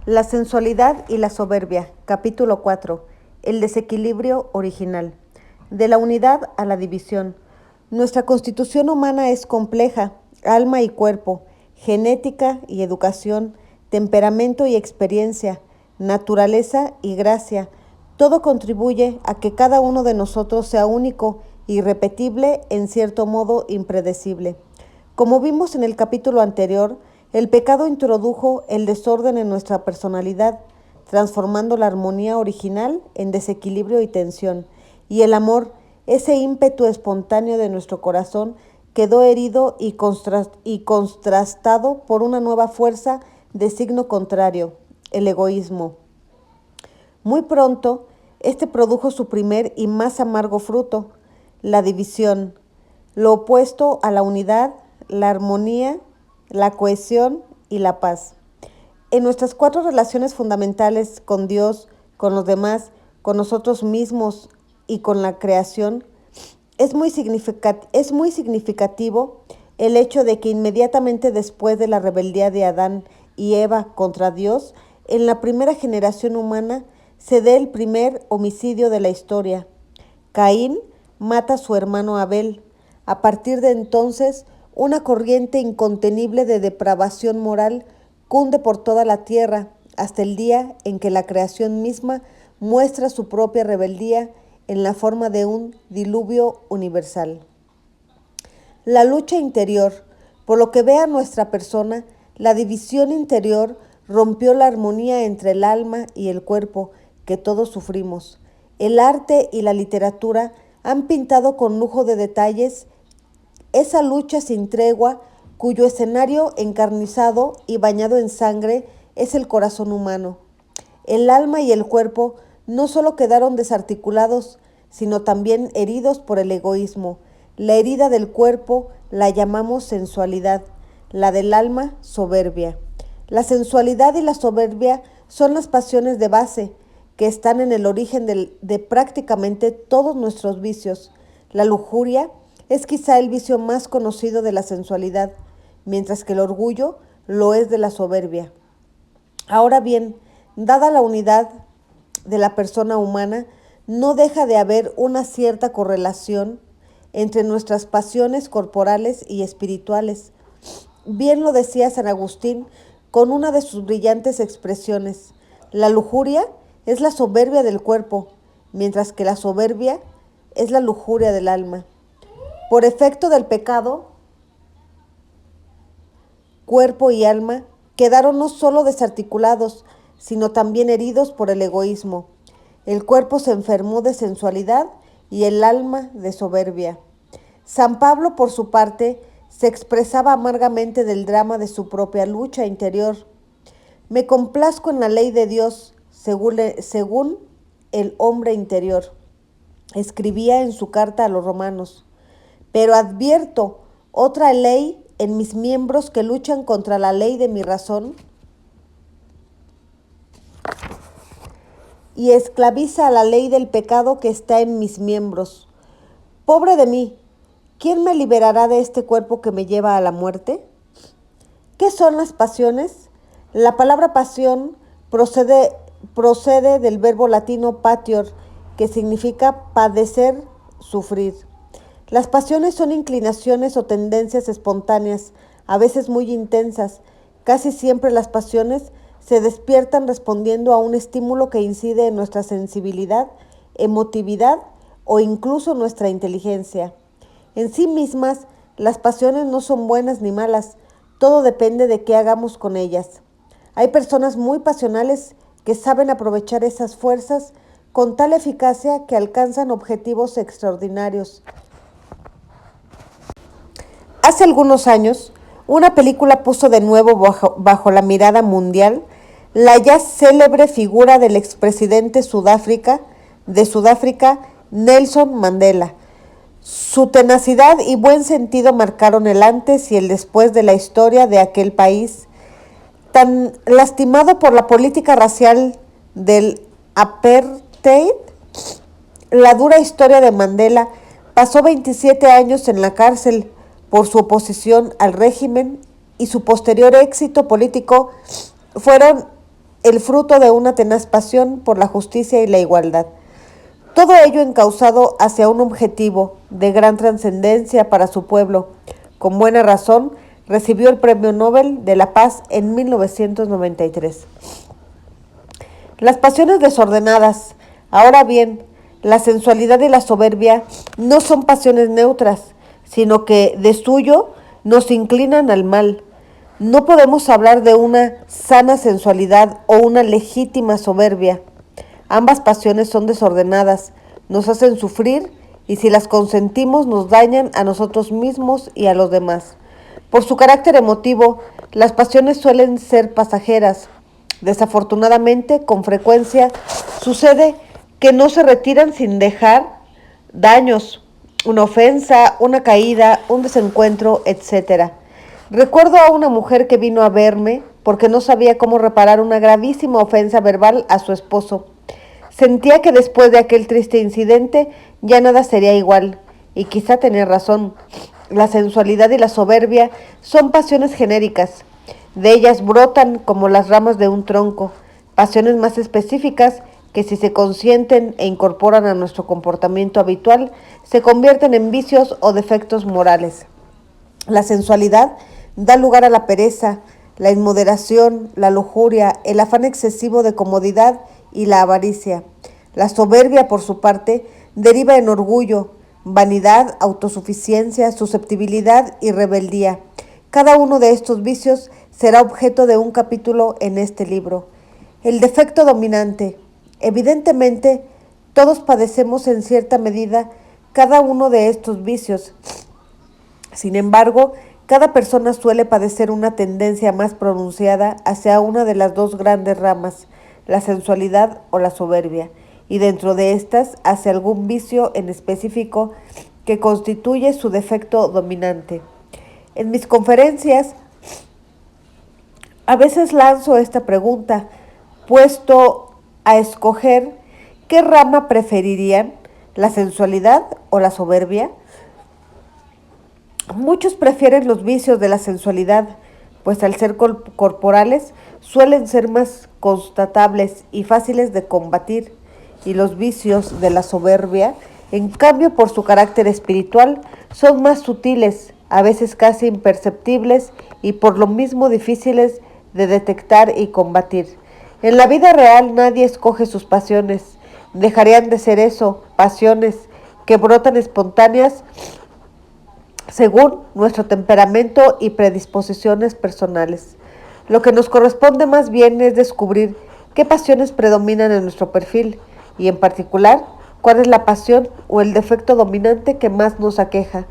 La sensualidad y la soberbia, capítulo 4. El desequilibrio original. De la unidad a la división. Nuestra constitución humana es compleja, alma y cuerpo, genética y educación, temperamento y experiencia, naturaleza y gracia. Todo contribuye a que cada uno de nosotros sea único, irrepetible, en cierto modo impredecible. Como vimos en el capítulo anterior, el pecado introdujo el desorden en nuestra personalidad, transformando la armonía original en desequilibrio y tensión, y el amor, ese ímpetu espontáneo de nuestro corazón, quedó herido y contrastado por una nueva fuerza de signo contrario, el egoísmo. Muy pronto, este produjo su primer y más amargo fruto, la división, lo opuesto a la unidad, la armonía, la cohesión y la paz. En nuestras 4 relaciones fundamentales con Dios, con los demás, con nosotros mismos y con la creación, es muy significativo el hecho de que inmediatamente después de la rebeldía de Adán y Eva contra Dios, en la primera generación humana se dé el primer homicidio de la historia. Caín mata a su hermano Abel. A partir de entonces, una corriente incontenible de depravación moral cunde por toda la tierra hasta el día en que la creación misma muestra su propia rebeldía en la forma de un diluvio universal. La lucha interior, por lo que ve a nuestra persona, la división interior rompió la armonía entre el alma y el cuerpo que todos sufrimos. El arte y la literatura han pintado con lujo de detalles esa lucha sin tregua cuyo escenario encarnizado y bañado en sangre es el corazón humano. El alma y el cuerpo no solo quedaron desarticulados, sino también heridos por el egoísmo. La herida del cuerpo la llamamos sensualidad, la del alma soberbia. La sensualidad y la soberbia son las pasiones de base que están en el origen de prácticamente todos nuestros vicios. La lujuria es quizá el vicio más conocido de la sensualidad, mientras que el orgullo lo es de la soberbia. Ahora bien, dada la unidad de la persona humana, no deja de haber una cierta correlación entre nuestras pasiones corporales y espirituales. Bien lo decía San Agustín con una de sus brillantes expresiones: la lujuria es la soberbia del cuerpo, mientras que la soberbia es la lujuria del alma. Por efecto del pecado, cuerpo y alma quedaron no solo desarticulados, sino también heridos por el egoísmo. El cuerpo se enfermó de sensualidad y el alma de soberbia. San Pablo, por su parte, se expresaba amargamente del drama de su propia lucha interior. Me complazco en la ley de Dios, según el hombre interior, escribía en su carta a los romanos. Pero advierto otra ley en mis miembros que luchan contra la ley de mi razón y esclaviza a la ley del pecado que está en mis miembros. Pobre de mí, ¿quién me liberará de este cuerpo que me lleva a la muerte? ¿Qué son las pasiones? La palabra pasión procede del verbo latino patior, que significa padecer, sufrir. Las pasiones son inclinaciones o tendencias espontáneas, a veces muy intensas. Casi siempre las pasiones se despiertan respondiendo a un estímulo que incide en nuestra sensibilidad, emotividad o incluso nuestra inteligencia. En sí mismas, las pasiones no son buenas ni malas, todo depende de qué hagamos con ellas. Hay personas muy pasionales que saben aprovechar esas fuerzas con tal eficacia que alcanzan objetivos extraordinarios. Hace algunos años, una película puso de nuevo bajo la mirada mundial la ya célebre figura del expresidente de Sudáfrica, Nelson Mandela. Su tenacidad y buen sentido marcaron el antes y el después de la historia de aquel país, tan lastimado por la política racial del apartheid. La dura historia de Mandela pasó 27 años en la cárcel por su oposición al régimen y su posterior éxito político fueron el fruto de una tenaz pasión por la justicia y la igualdad. Todo ello encauzado hacia un objetivo de gran trascendencia para su pueblo. Con buena razón, recibió el Premio Nobel de la Paz en 1993. Las pasiones desordenadas. Ahora bien, la sensualidad y la soberbia no son pasiones neutras, sino que de suyo nos inclinan al mal. No podemos hablar de una sana sensualidad o una legítima soberbia. Ambas pasiones son desordenadas, nos hacen sufrir y si las consentimos nos dañan a nosotros mismos y a los demás. Por su carácter emotivo, las pasiones suelen ser pasajeras. Desafortunadamente, con frecuencia sucede que no se retiran sin dejar daños, una ofensa, una caída, un desencuentro, etcétera. Recuerdo a una mujer que vino a verme porque no sabía cómo reparar una gravísima ofensa verbal a su esposo. Sentía que después de aquel triste incidente ya nada sería igual, y quizá tenía razón. La sensualidad y la soberbia son pasiones genéricas. De ellas brotan como las ramas de un tronco, pasiones más específicas que si se consienten e incorporan a nuestro comportamiento habitual, se convierten en vicios o defectos morales. La sensualidad da lugar a la pereza, la inmoderación, la lujuria, el afán excesivo de comodidad y la avaricia. La soberbia, por su parte, deriva en orgullo, vanidad, autosuficiencia, susceptibilidad y rebeldía. Cada uno de estos vicios será objeto de un capítulo en este libro. El defecto dominante. Evidentemente, todos padecemos en cierta medida cada uno de estos vicios. Sin embargo, cada persona suele padecer una tendencia más pronunciada hacia una de las dos grandes ramas, la sensualidad o la soberbia, y dentro de estas hacia algún vicio en específico que constituye su defecto dominante. En mis conferencias a veces lanzo esta pregunta, puesto a escoger qué rama preferirían, la sensualidad o la soberbia. Muchos prefieren los vicios de la sensualidad, pues al ser corporales suelen ser más constatables y fáciles de combatir, y los vicios de la soberbia, en cambio por su carácter espiritual, son más sutiles, a veces casi imperceptibles y por lo mismo difíciles de detectar y combatir. En la vida real nadie escoge sus pasiones, dejarían de ser eso, pasiones que brotan espontáneas según nuestro temperamento y predisposiciones personales. Lo que nos corresponde más bien es descubrir qué pasiones predominan en nuestro perfil y en particular cuál es la pasión o el defecto dominante que más nos aqueja.